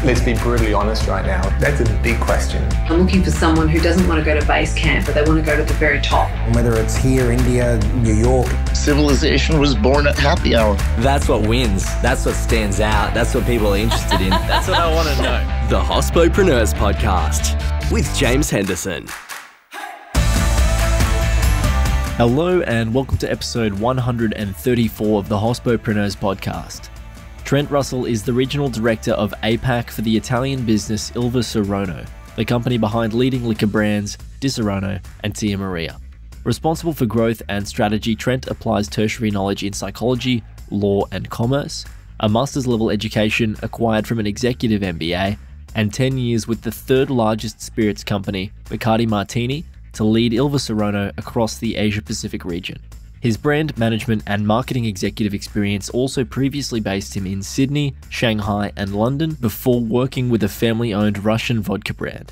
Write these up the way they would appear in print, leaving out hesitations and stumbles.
Let's be brutally honest right now. That's a big question. I'm looking for someone who doesn't want to go to base camp, but they want to go to the very top. Whether it's here, India, New York. Civilization was born at happy hour. That's what wins. That's what stands out. That's what people are interested in. That's what I want to know. The Hospopreneurs Podcast with James Henderson. Hello and welcome to episode 134 of the Hospopreneurs Podcast. Trent Russell is the Regional Director of APAC for the Italian business Illva Saronno, the company behind leading liquor brands Disaronno and Tia Maria. Responsible for growth and strategy, Trent applies tertiary knowledge in psychology, law and commerce, a master's level education acquired from an Executive MBA, and 10 years with the third largest spirits company, Bacardi-Martini, to lead Illva Saronno across the Asia-Pacific region. His brand management and marketing executive experience also previously based him in Sydney, Shanghai and London before working with a family-owned Russian vodka brand.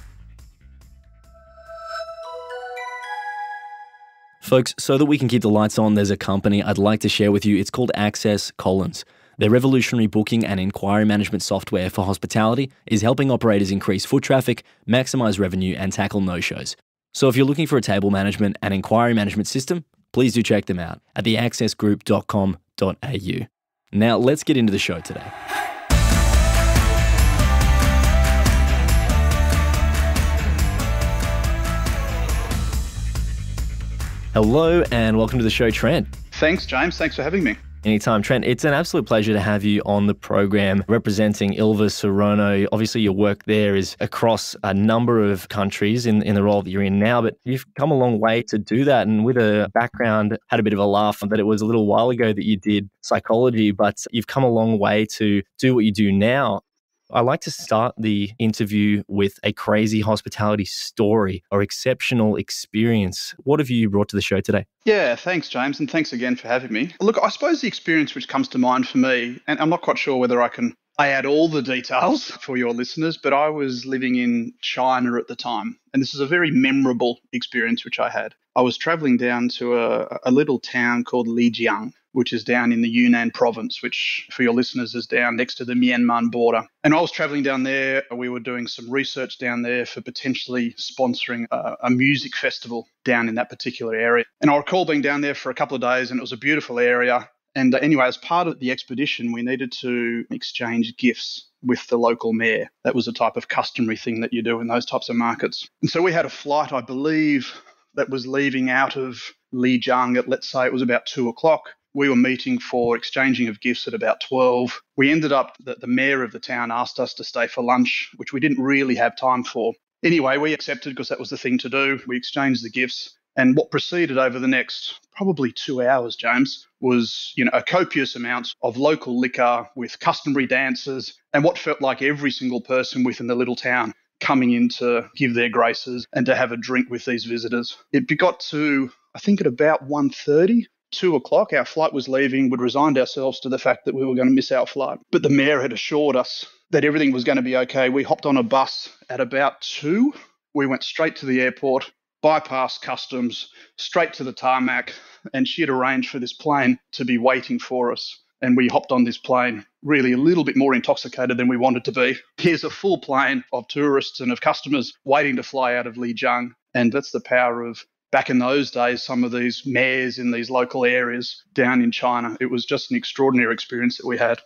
Folks, so that we can keep the lights on, there's a company I'd like to share with you. It's called Access Collins. Their revolutionary booking and inquiry management software for hospitality is helping operators increase foot traffic, maximize revenue and tackle no-shows. So if you're looking for a table management and inquiry management system, please do check them out at theaccessgroup.com.au. Now let's get into the show today. Hello and welcome to the show, Trent. Thanks, James. Thanks for having me. Anytime, Trent. It's an absolute pleasure to have you on the program representing Illva Saronno. Obviously, your work there is across a number of countries in the role that you're in now, but you've come a long way to do that. And with a background, had a bit of a laugh that it was a little while ago that you did psychology, but you've come a long way to do what you do now. I like to start the interview with a crazy hospitality story or exceptional experience. What have you brought to the show today? Yeah, thanks, James, and thanks again for having me. Look, I suppose the experience which comes to mind for me, and I'm not quite sure whether I add all the details for your listeners, but I was living in China at the time, and this is a very memorable experience which I had. I was traveling down to a little town called Lijiang, which is down in the Yunnan province, which for your listeners is down next to the Myanmar border. And I was traveling down there. We were doing some research down there for potentially sponsoring a music festival down in that particular area. And I recall being down there for a couple of days, and it was a beautiful area. And anyway, as part of the expedition, we needed to exchange gifts with the local mayor. That was a type of customary thing that you do in those types of markets. And so we had a flight, I believe, that was leaving out of Lijiang at, let's say, it was about 2:00. We were meeting for exchanging of gifts at about 12. We ended up that the mayor of the town asked us to stay for lunch, which we didn't really have time for. Anyway, we accepted because that was the thing to do. We exchanged the gifts. And what proceeded over the next probably 2 hours, James, was a copious amount of local liquor with customary dances and what felt like every single person within the little town coming in to give their graces and to have a drink with these visitors. It got to, I think, at about 1:30. 2:00, our flight was leaving. We'd resigned ourselves to the fact that we were going to miss our flight. But the mayor had assured us that everything was going to be okay. We hopped on a bus at about 2. We went straight to the airport, bypassed customs, straight to the tarmac, and she had arranged for this plane to be waiting for us. And we hopped on this plane, really a little bit more intoxicated than we wanted to be. Here's a full plane of tourists and of customers waiting to fly out of Lijiang. And that's the power of, back in those days, some of these mayors in these local areas down in China. It was just an extraordinary experience that we had.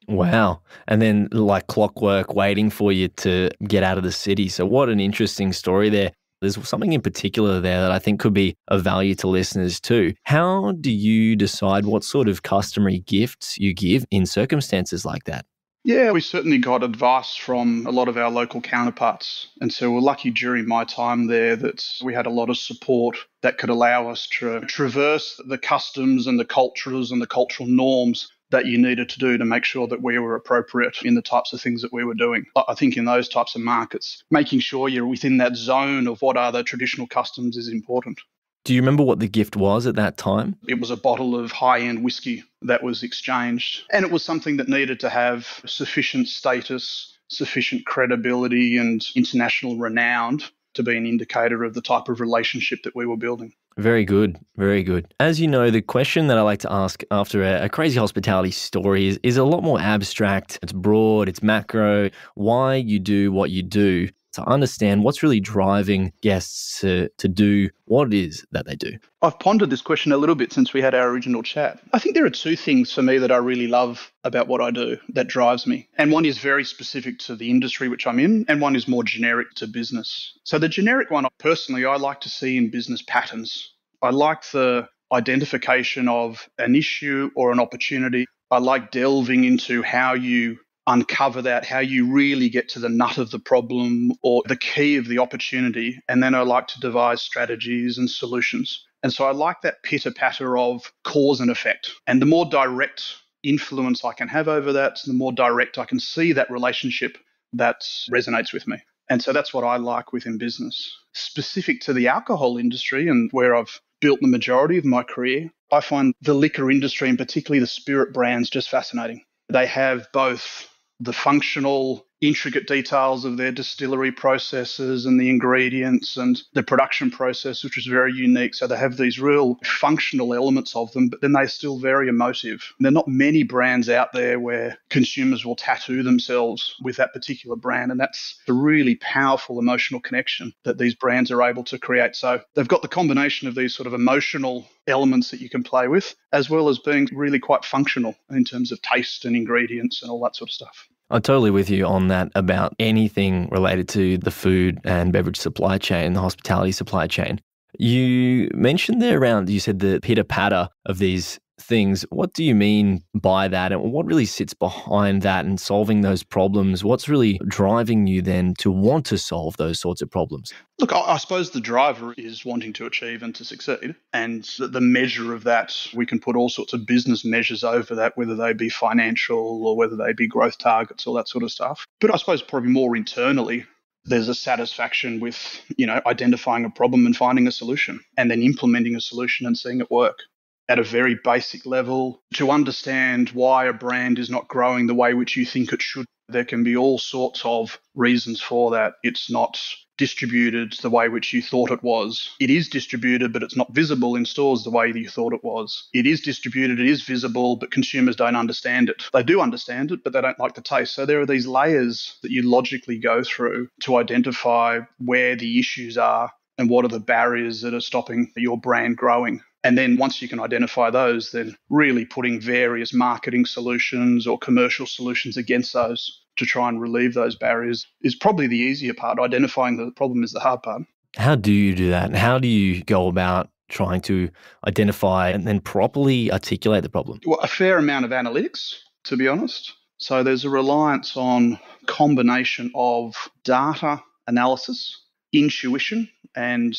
Wow. And then like clockwork waiting for you to get out of the city. So what an interesting story there. There's something in particular there that I think could be of value to listeners too. How do you decide what sort of customary gifts you give in circumstances like that? Yeah, we certainly got advice from a lot of our local counterparts. And so we're lucky during my time there that we had a lot of support that could allow us to traverse the customs and the cultures and the cultural norms that you needed to do to make sure that we were appropriate in the types of things that we were doing. I think in those types of markets, making sure you're within that zone of what are the traditional customs is important. Do you remember what the gift was at that time? It was a bottle of high-end whiskey that was exchanged. And it was something that needed to have sufficient status, sufficient credibility and international renown to be an indicator of the type of relationship that we were building. Very good. Very good. As you know, the question that I like to ask after a crazy hospitality story is a lot more abstract. It's broad, it's macro, why you do what you do, to understand what's really driving guests to do what it is that they do. I've pondered this question a little bit since we had our original chat. I think there are two things for me that I really love about what I do that drives me. And one is very specific to the industry which I'm in, and one is more generic to business. So the generic one, personally, I like to see in business patterns. I like the identification of an issue or an opportunity. I like delving into how you uncover that, how you really get to the nut of the problem or the key of the opportunity. And then I like to devise strategies and solutions. And so I like that pitter-patter of cause and effect. And the more direct influence I can have over that, the more direct I can see that relationship that resonates with me. And so that's what I like within business. Specific to the alcohol industry and where I've built the majority of my career, I find the liquor industry and particularly the spirit brands just fascinating. They have both the functional, intricate details of their distillery processes and the ingredients and the production process, which is very unique. So they have these real functional elements of them, but then they're still very emotive. There are not many brands out there where consumers will tattoo themselves with that particular brand. And that's the really powerful emotional connection that these brands are able to create. So they've got the combination of these sort of emotional elements that you can play with, as well as being really quite functional in terms of taste and ingredients and all that sort of stuff. I'm totally with you on that about anything related to the food and beverage supply chain, the hospitality supply chain. You mentioned there around, you said the pitter-patter of these things. What do you mean by that? And what really sits behind that and solving those problems? What's really driving you then to want to solve those sorts of problems? Look, I suppose the driver is wanting to achieve and to succeed. And the measure of that, we can put all sorts of business measures over that, whether they be financial or whether they be growth targets, all that sort of stuff. But I suppose probably more internally, there's a satisfaction with, identifying a problem and finding a solution and then implementing a solution and seeing it work. At a very basic level, to understand why a brand is not growing the way which you think it should. There can be all sorts of reasons for that. It's not distributed the way which you thought it was. It is distributed, but it's not visible in stores the way that you thought it was. It is distributed, it is visible, but consumers don't understand it. They do understand it, but they don't like the taste. So there are these layers that you logically go through to identify where the issues are and what are the barriers that are stopping your brand growing. And then once you can identify those, then really putting various marketing solutions or commercial solutions against those to try and relieve those barriers is probably the easier part. Identifying the problem is the hard part. How do you do that? And how do you go about trying to identify and then properly articulate the problem? Well, a fair amount of analytics, to be honest. So there's a reliance on combination of data analysis, intuition, and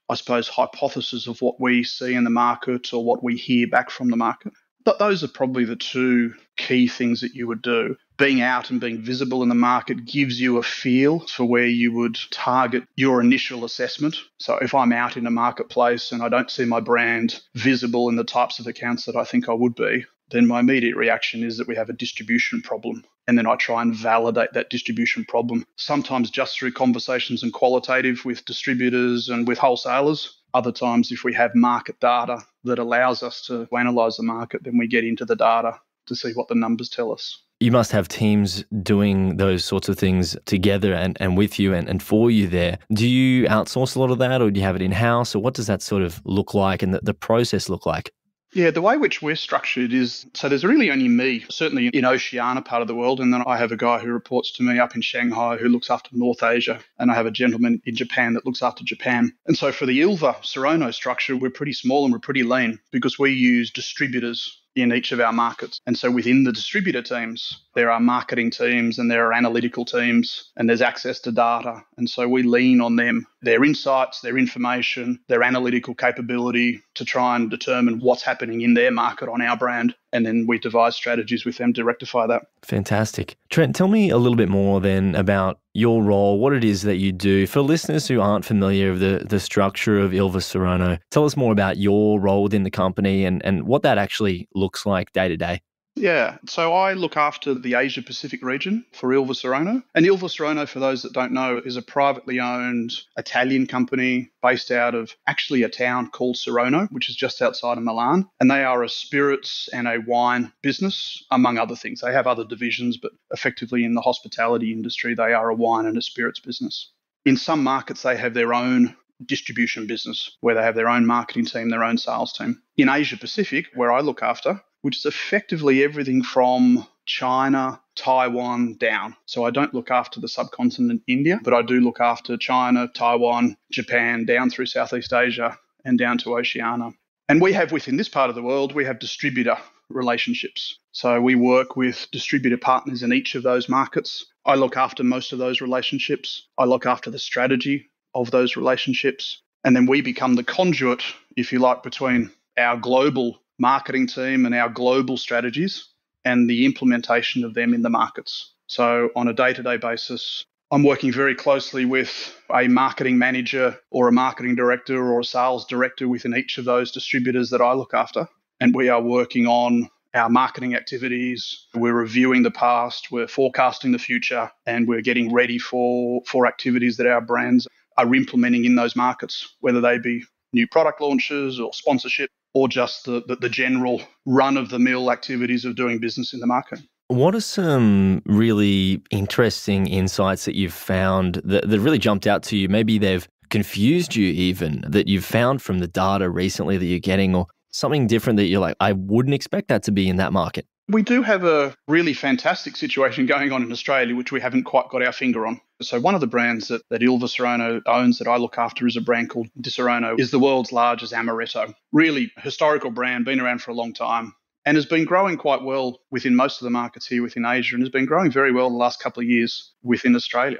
I suppose hypothesis of what we see in the market or what we hear back from the market. But those are probably the two key things that you would do. Being out and being visible in the market gives you a feel for where you would target your initial assessment. So if I'm out in a marketplace and I don't see my brand visible in the types of accounts that I think I would be, then my immediate reaction is that we have a distribution problem. And then I try and validate that distribution problem, sometimes just through conversations and qualitative with distributors and with wholesalers. Other times, if we have market data that allows us to analyse the market, then we get into the data to see what the numbers tell us. You must have teams doing those sorts of things together and with you and for you there. Do you outsource a lot of that, or do you have it in-house, or what does that sort of look like and the process look like? Yeah, the way which we're structured is, so there's really only me, certainly in Oceania part of the world, and then I have a guy who reports to me up in Shanghai who looks after North Asia, and I have a gentleman in Japan that looks after Japan. And so for the Illva Saronno structure, we're pretty small and we're pretty lean because we use distributors in each of our markets. And so within the distributor teams, there are marketing teams and there are analytical teams and there's access to data. And so we lean on them, their insights, their information, their analytical capability to try and determine what's happening in their market on our brand. And then we devise strategies with them to rectify that. Fantastic. Trent, tell me a little bit more then about your role, what it is that you do. For listeners who aren't familiar with the structure of Illva Saronno, tell us more about your role within the company and what that actually looks like day to day. Yeah, so I look after the Asia Pacific region for Illva Saronno. And Illva Saronno, for those that don't know, is a privately owned Italian company based out of actually a town called Saronno, which is just outside of Milan. And they are a spirits and a wine business, among other things. They have other divisions, but effectively in the hospitality industry, they are a wine and a spirits business. In some markets, they have their own distribution business where they have their own marketing team, their own sales team. In Asia Pacific, where I look after, which is effectively everything from China, Taiwan down. So I don't look after the subcontinent India, but I do look after China, Taiwan, Japan, down through Southeast Asia and down to Oceania. And we have within this part of the world, we have distributor relationships. So we work with distributor partners in each of those markets. I look after most of those relationships. I look after the strategy of those relationships. And then we become the conduit, if you like, between our global marketing team and our global strategies and the implementation of them in the markets. So on a day-to-day basis, I'm working very closely with a marketing manager or a marketing director or a sales director within each of those distributors that I look after. And we are working on our marketing activities. We're reviewing the past, we're forecasting the future, and we're getting ready for activities that our brands are implementing in those markets, whether they be new product launches or sponsorship, or just the general run-of-the-mill activities of doing business in the market. What are some really interesting insights that you've found that really jumped out to you? Maybe they've confused you even, that you've found from the data recently that you're getting, or something different that you're like, I wouldn't expect that to be in that market? We do have a really fantastic situation going on in Australia, which we haven't quite got our finger on. So one of the brands that Illva Saronno owns that I look after is a brand called Disaronno, is the world's largest amaretto. Really historical brand, been around for a long time, and has been growing quite well within most of the markets here within Asia, and has been growing very well the last couple of years within Australia.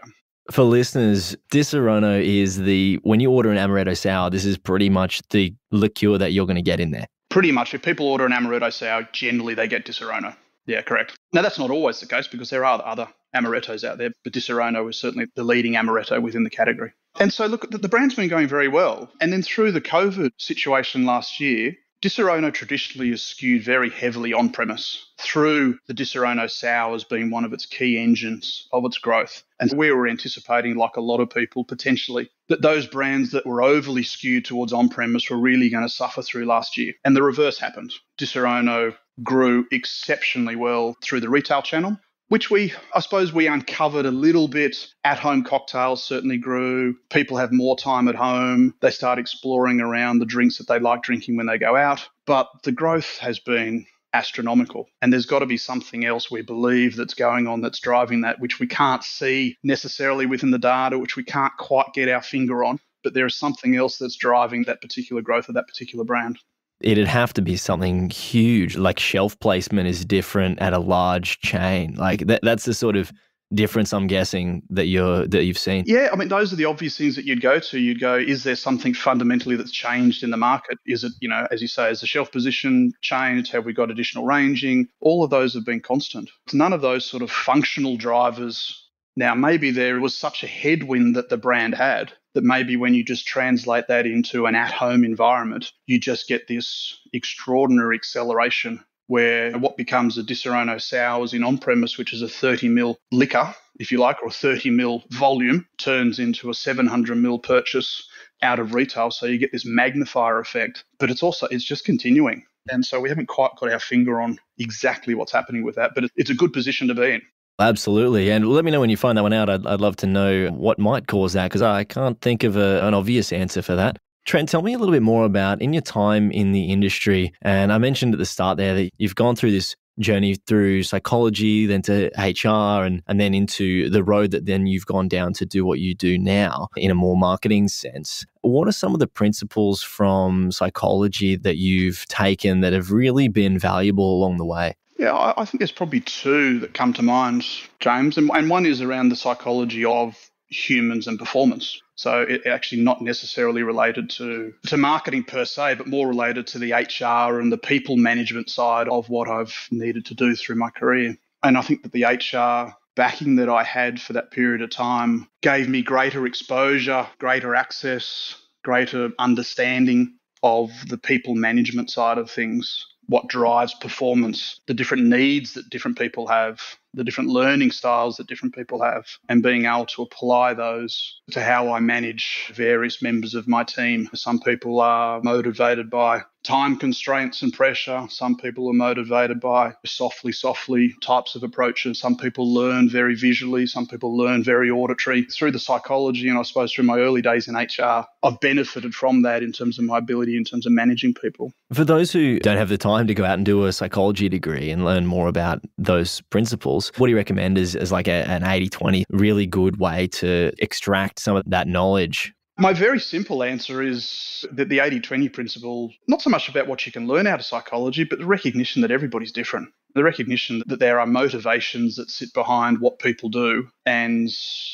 For listeners, Disaronno is when you order an amaretto sour, this is pretty much the liqueur that you're going to get in there. Pretty much. If people order an amaretto sour, generally they get Disaronno. Yeah, correct. Now, that's not always the case because there are other amarettos out there, but Disaronno is certainly the leading amaretto within the category. And so, look, the brand's been going very well. And then through the COVID situation last year, Disaronno traditionally is skewed very heavily on-premise through the Disaronno sours being one of its key engines of its growth. And we were anticipating, like a lot of people potentially, that those brands that were overly skewed towards on-premise were really going to suffer through last year. And the reverse happened. Disaronno grew exceptionally well through the retail channel, which I suppose we uncovered a little bit. At-home cocktails certainly grew. People have more time at home. They start exploring around the drinks that they like drinking when they go out. But the growth has been astronomical. And there's got to be something else, we believe, that's going on that's driving that, which we can't see necessarily within the data, which we can't quite get our finger on. But there is something else that's driving that particular growth of that particular brand. It'd have to be something huge, like shelf placement is different at a large chain. Like that's the sort of difference, I'm guessing, that you've seen. Yeah, I mean, those are the obvious things that you'd go, is there something fundamentally that's changed in the market? Is it, as you say, has the shelf position changed? Have we got additional ranging? All of those have been constant. It's none of those sort of functional drivers. Now, maybe there was such a headwind that the brand had that maybe when you just translate that into an at-home environment, you just get this extraordinary acceleration where what becomes a Disaronno sours in on-premise, which is a 30 ml liquor, if you like, or a 30 ml volume, turns into a 700 ml purchase out of retail. So you get this magnifier effect, but it's just continuing. And so we haven't quite got our finger on exactly what's happening with that, but it's a good position to be in. Absolutely. And let me know when you find that one out. I'd love to know what might cause that, because I can't think of an obvious answer for that. Trent, tell me a little bit more about, in your time in the industry, and I mentioned at the start there that you've gone through this journey through psychology, then to HR, and then into the road that then you've gone down to do what you do now in a more marketing sense. What are some of the principles from psychology that you've taken that have really been valuable along the way? Yeah, I think there's probably two that come to mind, James, and one is around the psychology of humans and performance. So it actually not necessarily related to marketing per se, but more related to the HR and the people management side of what I've needed to do through my career. And I think that the HR backing that I had for that period of time gave me greater exposure, greater access, greater understanding of the people management side of things. what drives performance, the different needs that different people have, the different learning styles that different people have, and being able to apply those to how I manage various members of my team. Some people are motivated by time constraints and pressure. Some people are motivated by softly types of approaches. Some people learn very visually. Some people learn very auditory. Through the psychology, and I suppose through my early days in HR, I've benefited from that in terms of my ability, in terms of managing people. For those who don't have the time to go out and do a psychology degree and learn more about those principles, what do you recommend as like an 80-20 really good way to extract some of that knowledge? My very simple answer is that the 80-20 principle, not so much about what you can learn out of psychology, but the recognition that everybody's different. The recognition that there are motivations that sit behind what people do, and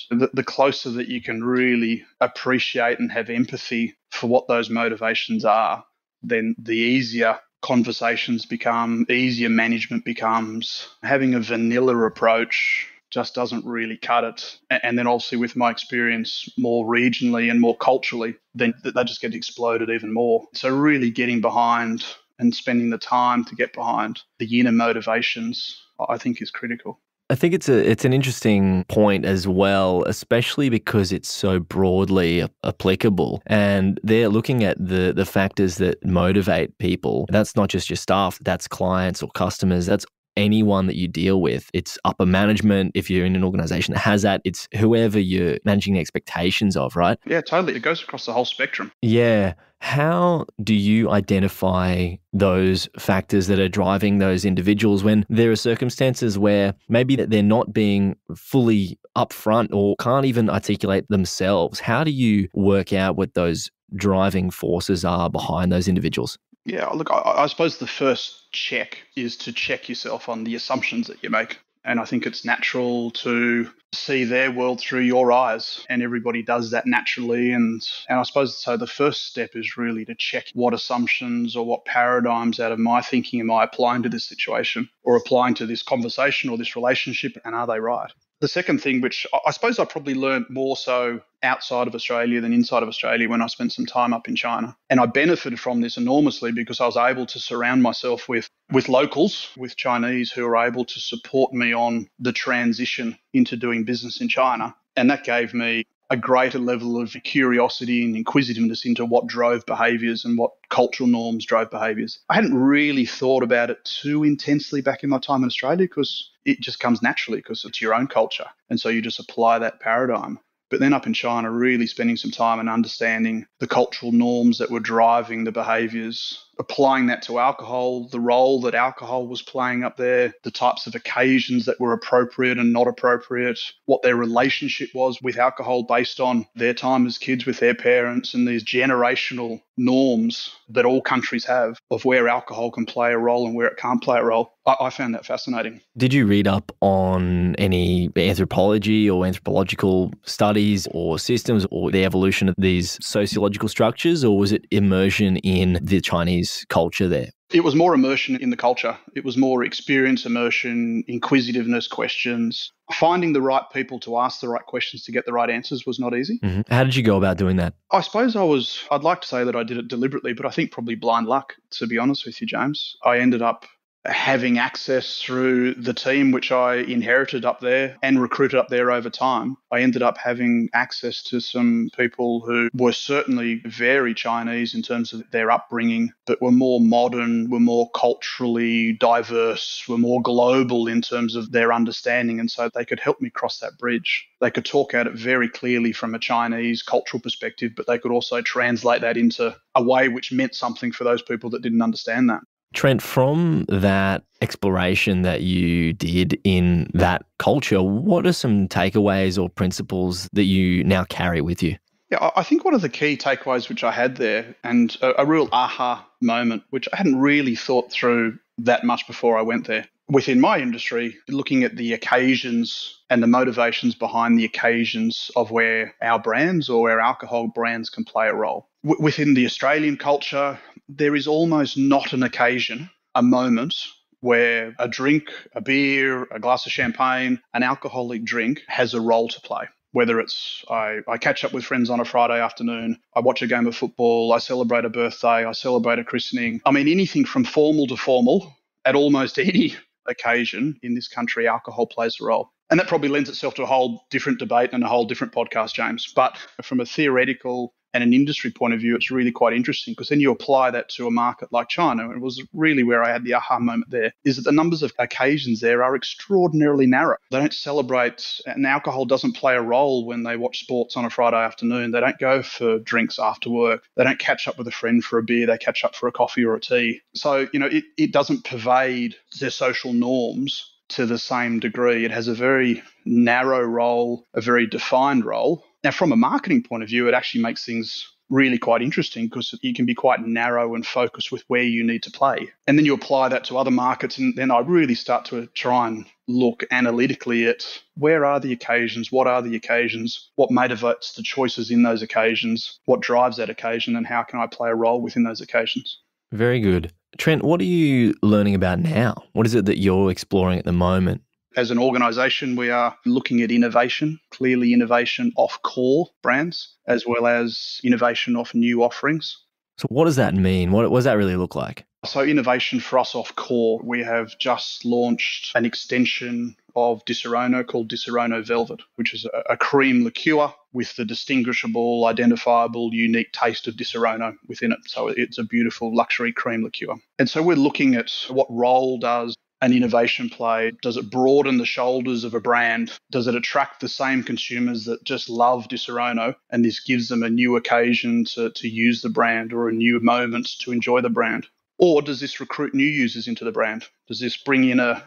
the closer that you can really appreciate and have empathy for what those motivations are, then the easier conversations become, easier management becomes. Having a vanilla approach just doesn't really cut it. And then obviously with my experience more regionally and more culturally, then they just get exploded even more. So really getting behind and spending the time to get behind the inner motivations, I think is critical. I think it's an interesting point as well, especially because it's so broadly applicable. And they're looking at the factors that motivate people. That's not just your staff, that's clients or customers, that's anyone that you deal with. It's upper management. If you're in an organization that has that, it's whoever you're managing the expectations of, right? Yeah, totally. It goes across the whole spectrum. Yeah. How do you identify those factors that are driving those individuals when there are circumstances where maybe they're not being fully upfront or can't even articulate themselves? How do you work out what those driving forces are behind those individuals? Yeah, look, I suppose the first check is to check yourself on the assumptions that you make. And I think it's natural to see their world through your eyes, and everybody does that naturally. And I suppose so the first step is really to check what assumptions or what paradigms out of my thinking am I applying to this situation or applying to this conversation or this relationship, and are they right? The second thing, which I suppose I probably learned more so outside of Australia than inside of Australia when I spent some time up in China. And I benefited from this enormously because I was able to surround myself with locals, with Chinese who were able to support me on the transition into doing business in China. And that gave me a greater level of curiosity and inquisitiveness into what drove behaviours and what cultural norms drove behaviours. I hadn't really thought about it too intensely back in my time in Australia because it just comes naturally because it's your own culture. And so you just apply that paradigm. But then up in China, really spending some time and understanding the cultural norms that were driving the behaviours, applying that to alcohol, the role that alcohol was playing up there, the types of occasions that were appropriate and not appropriate, what their relationship was with alcohol based on their time as kids with their parents, and these generational norms that all countries have of where alcohol can play a role and where it can't play a role. I found that fascinating. Did you read up on any anthropology or anthropological studies or systems or the evolution of these sociological structures, or was it immersion in the Chinese culture there? It was more immersion in the culture. It was more experience, immersion, inquisitiveness, questions. Finding the right people to ask the right questions to get the right answers was not easy. Mm-hmm. How did you go about doing that? I suppose I'd like to say that I did it deliberately, but I think probably blind luck, to be honest with you, James. I ended up having access through the team which I inherited up there and recruited up there over time. I ended up having access to some people who were certainly very Chinese in terms of their upbringing, but were more modern, were more culturally diverse, were more global in terms of their understanding. And so they could help me cross that bridge. They could talk at it very clearly from a Chinese cultural perspective, but they could also translate that into a way which meant something for those people that didn't understand that. Trent, from that exploration that you did in that culture, what are some takeaways or principles that you now carry with you? Yeah, I think one of the key takeaways which I had there, and a real aha moment, which I hadn't really thought through that much before I went there. Within my industry, looking at the occasions and the motivations behind the occasions of where our brands or our alcohol brands can play a role. Within the Australian culture, there is almost not an occasion, a moment where a drink, a beer, a glass of champagne, an alcoholic drink has a role to play. Whether it's I catch up with friends on a Friday afternoon, I watch a game of football, I celebrate a birthday, I celebrate a christening. I mean, anything from formal to formal at almost any occasion in this country, alcohol plays a role. And that probably lends itself to a whole different debate and a whole different podcast, James. But from a theoretical and an industry point of view, it's really quite interesting because then you apply that to a market like China. And it was really where I had the aha moment there, is that the numbers of occasions there are extraordinarily narrow. They don't celebrate, and alcohol doesn't play a role when they watch sports on a Friday afternoon. They don't go for drinks after work. They don't catch up with a friend for a beer. They catch up for a coffee or a tea. So, it doesn't pervade their social norms to the same degree. It has a very narrow role, a very defined role. Now, from a marketing point of view, it actually makes things really quite interesting because you can be quite narrow and focused with where you need to play. And then you apply that to other markets, and then I really start to try and look analytically at where are the occasions, what are the occasions, what motivates the choices in those occasions, what drives that occasion, and how can I play a role within those occasions. Very good. Trent, what are you learning about now? What is it that you're exploring at the moment? As an organisation, we are looking at innovation, clearly innovation off core brands, as well as innovation off new offerings. So what does that mean? What does that really look like? So innovation for us off core, we have just launched an extension of Disaronno called Disaronno Velvet, which is a cream liqueur with the distinguishable, identifiable, unique taste of Disaronno within it. So it's a beautiful luxury cream liqueur. And so we're looking at what role does an innovation play? Does it broaden the shoulders of a brand? Does it attract the same consumers that just love Disaronno, and this gives them a new occasion to use the brand or a new moment to enjoy the brand? Or does this recruit new users into the brand? Does this bring in a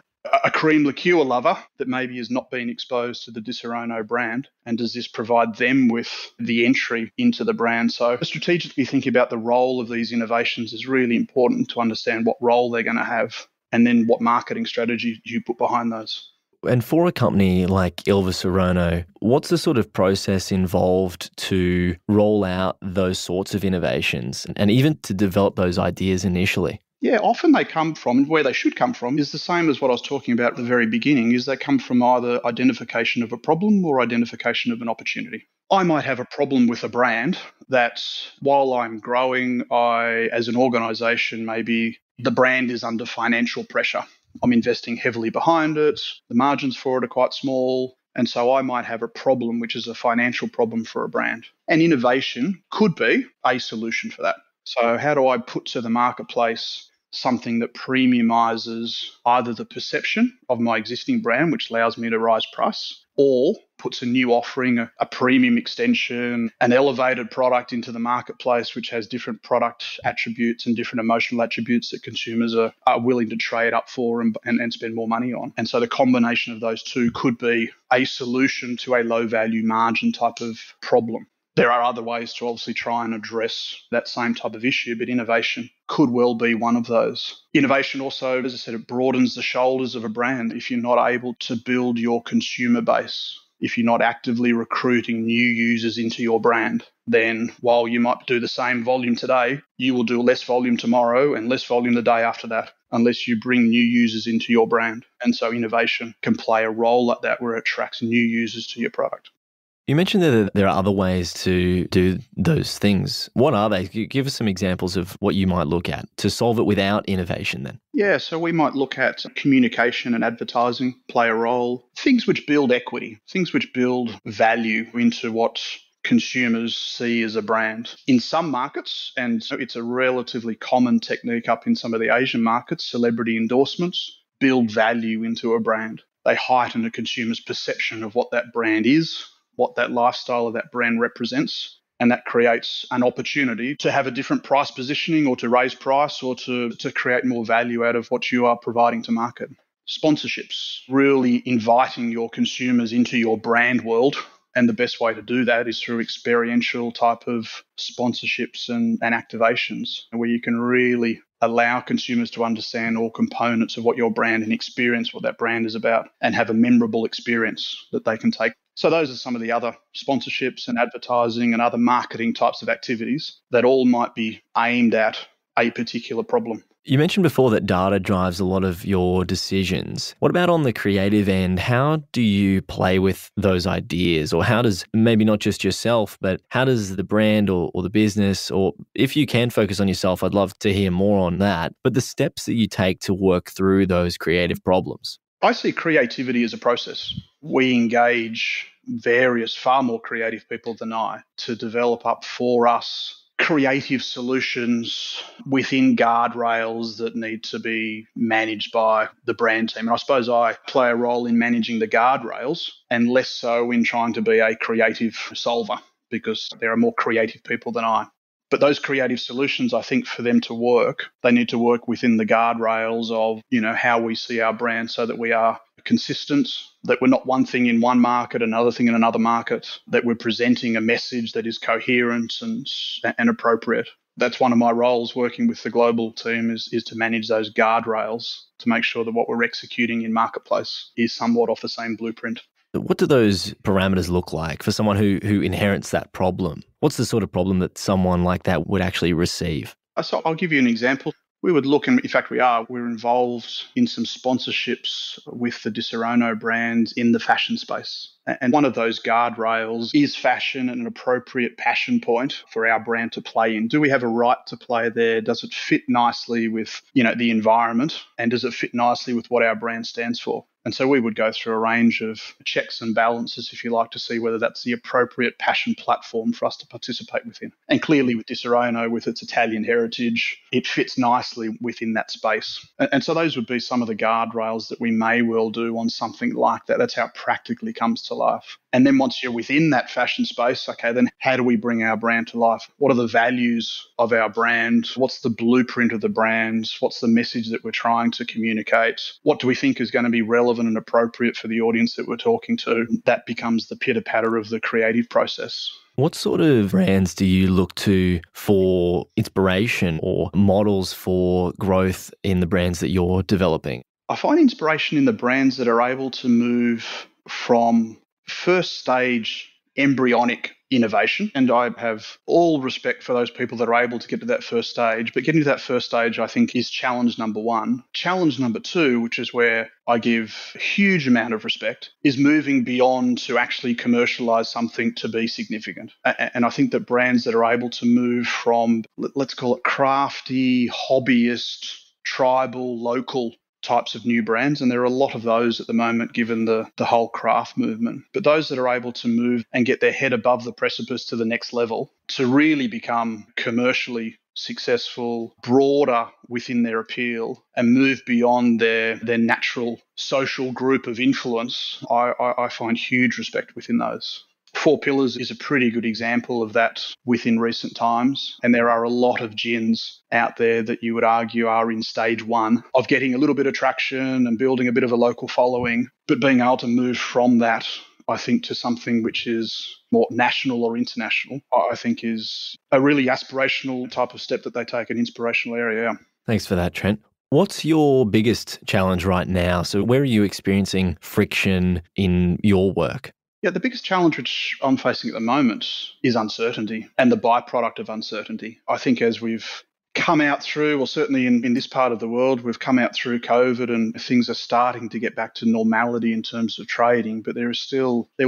cream liqueur lover that maybe has not been exposed to the Disaronno brand? And does this provide them with the entry into the brand? So strategically thinking about the role of these innovations is really important to understand what role they're going to have and then what marketing strategy you put behind those. And for a company like Illva Saronno, what's the sort of process involved to roll out those sorts of innovations and even to develop those ideas initially? Yeah, often they come from, where they should come from, is the same as what I was talking about at the very beginning, is they come from either identification of a problem or identification of an opportunity. I might have a problem with a brand that while I'm growing, as an organisation, maybe the brand is under financial pressure. I'm investing heavily behind it. The margins for it are quite small. And so I might have a problem, which is a financial problem for a brand. And innovation could be a solution for that. So how do I put to the marketplace something that premiumizes either the perception of my existing brand, which allows me to rise price, or puts a new offering, a premium extension, an elevated product into the marketplace, which has different product attributes and different emotional attributes that consumers are willing to trade up for and spend more money on. And so the combination of those two could be a solution to a low value margin type of problem. There are other ways to obviously try and address that same type of issue, but innovation could well be one of those. Innovation also, as I said, it broadens the shoulders of a brand. If you're not able to build your consumer base, if you're not actively recruiting new users into your brand, then while you might do the same volume today, you will do less volume tomorrow and less volume the day after that, unless you bring new users into your brand. And so innovation can play a role like that where it attracts new users to your product. You mentioned that there are other ways to do those things. What are they? Give us some examples of what you might look at to solve it without innovation then. Yeah, so we might look at communication and advertising play a role. Things which build equity, things which build value into what consumers see as a brand. In some markets, and it's a relatively common technique up in some of the Asian markets, celebrity endorsements build value into a brand. They heighten a consumer's perception of what that brand is, what that lifestyle of that brand represents, and that creates an opportunity to have a different price positioning or to raise price or to create more value out of what you are providing to market. Sponsorships, really inviting your consumers into your brand world, and the best way to do that is through experiential type of sponsorships and activations where you can really allow consumers to understand all components of what your brand and experience what that brand is about and have a memorable experience that they can take. So those are some of the other sponsorships and advertising and other marketing types of activities that all might be aimed at a particular problem. You mentioned before that data drives a lot of your decisions. What about on the creative end? How do you play with those ideas? Or how does, maybe not just yourself, but how does the brand or the business, or if you can focus on yourself, I'd love to hear more on that, but the steps that you take to work through those creative problems? I see creativity as a process. We engage various, far more creative people than I to develop up for us creative solutions within guardrails that need to be managed by the brand team. And I suppose I play a role in managing the guardrails and less so in trying to be a creative solver, because there are more creative people than I. But those creative solutions, I think for them to work, they need to work within the guardrails of, how we see our brand so that we are consistent, that we're not one thing in one market, another thing in another market, that we're presenting a message that is coherent and appropriate. That's one of my roles working with the global team is to manage those guardrails to make sure that what we're executing in marketplace is somewhat off the same blueprint. What do those parameters look like for someone who inherits that problem? What's the sort of problem that someone like that would actually receive? So I'll give you an example. We would look, and in fact we're involved in some sponsorships with the Disaronno brand in the fashion space. And one of those guardrails is fashion and an appropriate passion point for our brand to play in. Do we have a right to play there? Does it fit nicely with, the environment? And does it fit nicely with what our brand stands for? And so we would go through a range of checks and balances, if you like, to see whether that's the appropriate passion platform for us to participate within. And clearly with Disaronno, with its Italian heritage, it fits nicely within that space. And so those would be some of the guardrails that we may well do on something like that. That's how it practically comes to life. And then once you're within that fashion space, okay, then how do we bring our brand to life? What are the values of our brand? What's the blueprint of the brand? What's the message that we're trying to communicate? What do we think is going to be relevant and appropriate for the audience that we're talking to? That becomes the pitter-patter of the creative process. What sort of brands do you look to for inspiration or models for growth in the brands that you're developing? I find inspiration in the brands that are able to move from first stage embryonic innovation. And I have all respect for those people that are able to get to that first stage. But getting to that first stage, I think, is challenge number one. Challenge number two, which is where I give a huge amount of respect, is moving beyond to actually commercialize something to be significant. And I think that brands that are able to move from, let's call it crafty, hobbyist, tribal, local types of new brands, and there are a lot of those at the moment given the whole craft movement. But those that are able to move and get their head above the precipice to the next level to really become commercially successful, broader within their appeal, and move beyond their natural social group of influence, I find huge respect within those. Four Pillars is a pretty good example of that within recent times. And there are a lot of gins out there that you would argue are in stage one of getting a little bit of traction and building a bit of a local following. But being able to move from that, I think, to something which is more national or international, I think is a really aspirational type of step that they take, an inspirational area. Thanks for that, Trent. What's your biggest challenge right now? So where are you experiencing friction in your work? Yeah, the biggest challenge which I'm facing at the moment is uncertainty and the byproduct of uncertainty. I think as we've come out through, or certainly in this part of the world, we've come out through COVID and things are starting to get back to normality in terms of trading, but there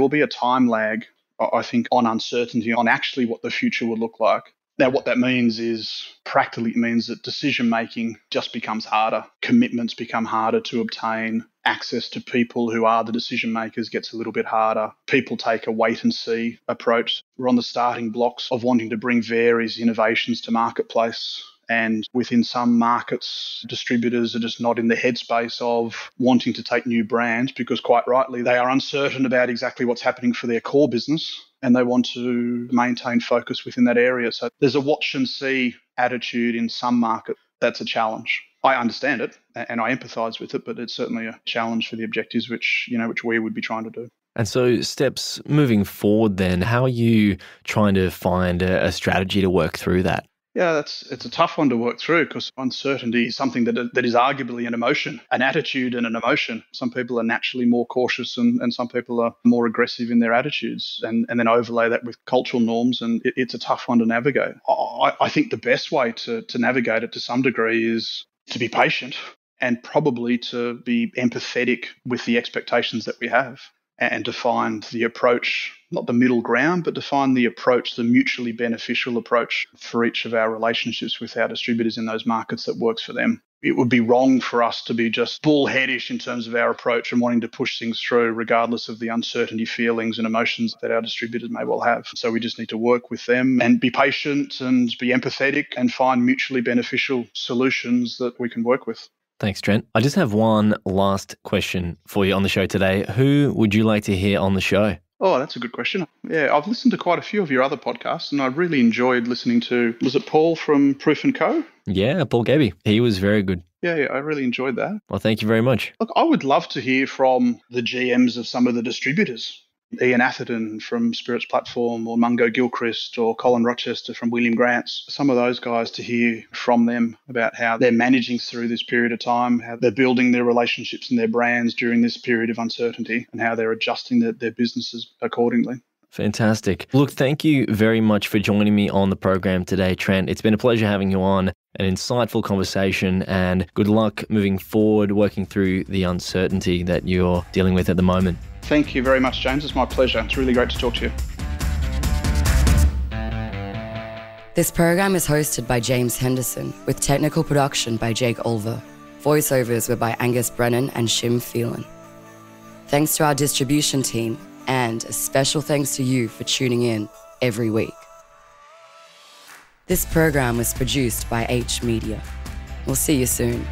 will be a time lag, I think, on uncertainty, on actually what the future will look like. Now, what that means is practically it means that decision-making just becomes harder. Commitments become harder to obtain. Access to people who are the decision makers gets a little bit harder. People take a wait-and-see approach. We're on the starting blocks of wanting to bring various innovations to marketplace. And within some markets, distributors are just not in the headspace of wanting to take new brands because, quite rightly, they are uncertain about exactly what's happening for their core business and they want to maintain focus within that area. So there's a watch and see attitude in some markets. That's a challenge. I understand it and I empathise with it, but it's certainly a challenge for the objectives which we would be trying to do. And so steps moving forward then, how are you trying to find a strategy to work through that? Yeah, it's a tough one to work through because uncertainty is something that is arguably an emotion, an attitude and an emotion. Some people are naturally more cautious and some people are more aggressive in their attitudes and then overlay that with cultural norms and it's a tough one to navigate. I think the best way to navigate it to some degree is to be patient and probably to be empathetic with the expectations that we have, and to find the approach, not the middle ground, but to find the approach, the mutually beneficial approach for each of our relationships with our distributors in those markets that works for them. It would be wrong for us to be just bullheadish in terms of our approach and wanting to push things through regardless of the uncertainty, feelings and emotions that our distributors may well have. So we just need to work with them and be patient and be empathetic and find mutually beneficial solutions that we can work with. Thanks, Trent. I just have one last question for you on the show today. Who would you like to hear on the show? Oh, that's a good question. Yeah, I've listened to quite a few of your other podcasts and I really enjoyed listening to, was it Paul from Proof & Co? Yeah, Paul Gaby. He was very good. Yeah, I really enjoyed that. Well, thank you very much. Look, I would love to hear from the GMs of some of the distributors. Ian Atherton from Spirits Platform, or Mungo Gilchrist, or Colin Rochester from William Grant's. Some of those guys, to hear from them about how they're managing through this period of time, how they're building their relationships and their brands during this period of uncertainty, and how they're adjusting their businesses accordingly. Fantastic. Look, thank you very much for joining me on the program today, Trent. It's been a pleasure having you on, an insightful conversation, and good luck moving forward, working through the uncertainty that you're dealing with at the moment. Thank you very much, James. It's my pleasure. It's really great to talk to you. This program is hosted by James Henderson, with technical production by Jake Ulva. Voiceovers were by Angus Brennan and Shim Phelan. Thanks to our distribution team, and a special thanks to you for tuning in every week. This program was produced by H Media. We'll see you soon.